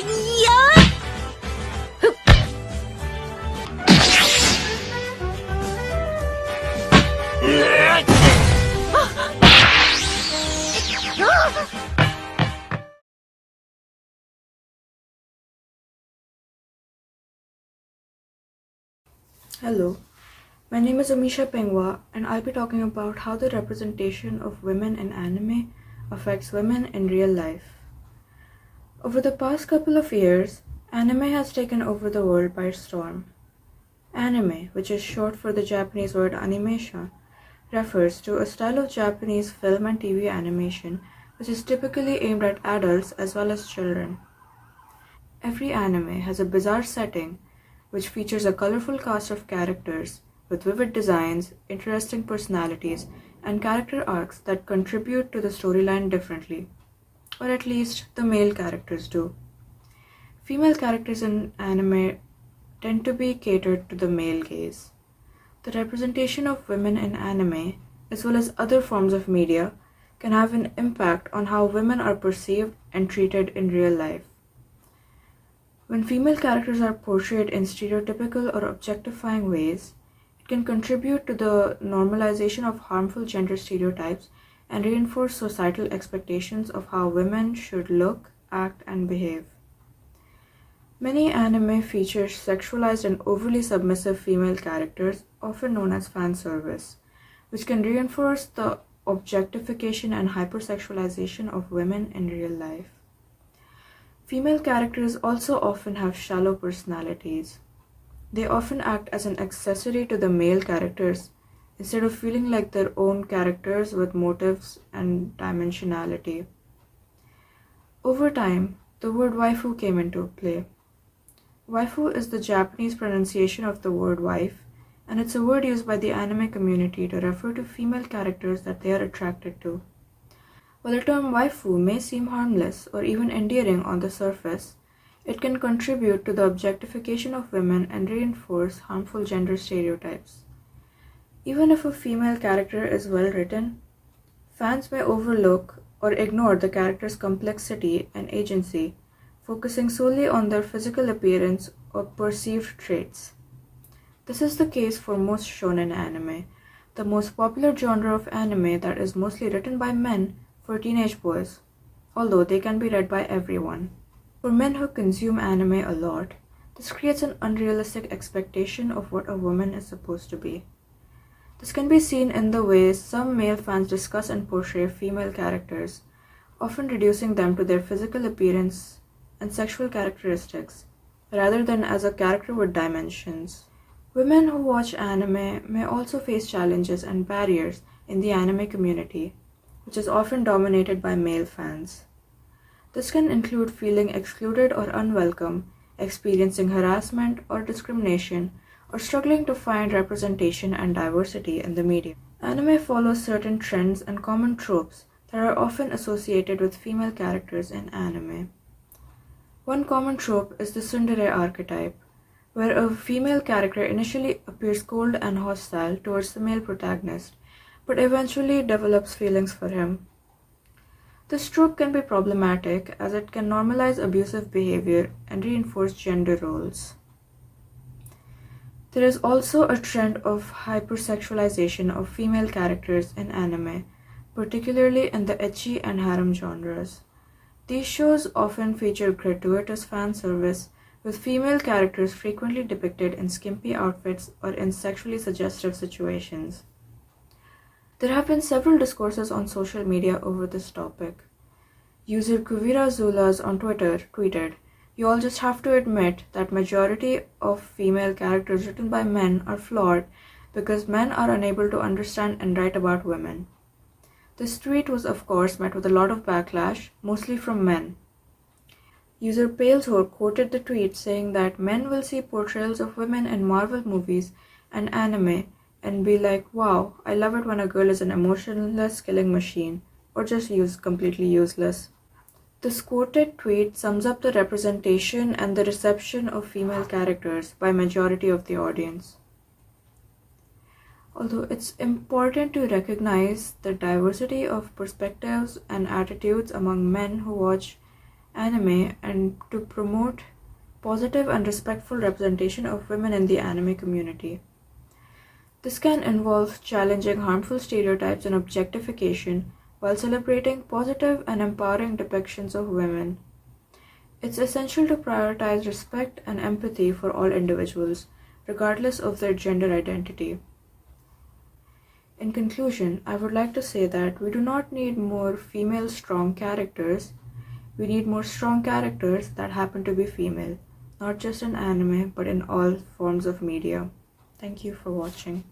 Hello, my name is Amisha Pengwa, and I'll be talking about how the representation of women in anime affects women in real life. Over the past couple of years, anime has taken over the world by storm. Anime, which is short for the Japanese word animation, refers to a style of Japanese film and TV animation which is typically aimed at adults as well as children. Every anime has a bizarre setting which features a colorful cast of characters with vivid designs, interesting personalities, and character arcs that contribute to the storyline differently, or at least the male characters do. Female characters in anime tend to be catered to the male gaze. The representation of women in anime, as well as other forms of media, can have an impact on how women are perceived and treated in real life. When female characters are portrayed in stereotypical or objectifying ways, it can contribute to the normalization of harmful gender stereotypes and reinforce societal expectations of how women should look, act, and behave. Many anime feature sexualized and overly submissive female characters, often known as fan service, which can reinforce the objectification and hypersexualization of women in real life. Female characters also often have shallow personalities. They often act as an accessory to the male characters instead of feeling like their own characters with motives and dimensionality. Over time, the word waifu came into play. Waifu is the Japanese pronunciation of the word wife, and it's a word used by the anime community to refer to female characters that they are attracted to. While the term waifu may seem harmless or even endearing on the surface, it can contribute to the objectification of women and reinforce harmful gender stereotypes. Even if a female character is well written, fans may overlook or ignore the character's complexity and agency, focusing solely on their physical appearance or perceived traits. This is the case for most shonen anime, the most popular genre of anime that is mostly written by men for teenage boys, although they can be read by everyone. For men who consume anime a lot, this creates an unrealistic expectation of what a woman is supposed to be. This can be seen in the ways some male fans discuss and portray female characters, often reducing them to their physical appearance and sexual characteristics, rather than as a character with dimensions. Women who watch anime may also face challenges and barriers in the anime community, which is often dominated by male fans. This can include feeling excluded or unwelcome, experiencing harassment or discrimination, or struggling to find representation and diversity in the media. Anime follows certain trends and common tropes that are often associated with female characters in anime. One common trope is the tsundere archetype, where a female character initially appears cold and hostile towards the male protagonist, but eventually develops feelings for him. This trope can be problematic as it can normalize abusive behavior and reinforce gender roles. There is also a trend of hypersexualization of female characters in anime, particularly in the ecchi and harem genres. These shows often feature gratuitous fan service, with female characters frequently depicted in skimpy outfits or in sexually suggestive situations. There have been several discourses on social media over this topic. User Kuvira Zulas on Twitter tweeted, "You all just have to admit that majority of female characters written by men are flawed because men are unable to understand and write about women." This tweet was of course met with a lot of backlash, mostly from men. User Paleshore quoted the tweet saying that men will see portrayals of women in Marvel movies and anime and be like, "Wow, I love it when a girl is an emotionless killing machine," or just completely useless. This quoted tweet sums up the representation and the reception of female characters by majority of the audience. Although it's important to recognize the diversity of perspectives and attitudes among men who watch anime and to promote positive and respectful representation of women in the anime community. This can involve challenging harmful stereotypes and objectification while celebrating positive and empowering depictions of women. It's essential to prioritize respect and empathy for all individuals, regardless of their gender identity. In conclusion, I would like to say that we do not need more female strong characters. We need more strong characters that happen to be female, not just in anime, but in all forms of media. Thank you for watching.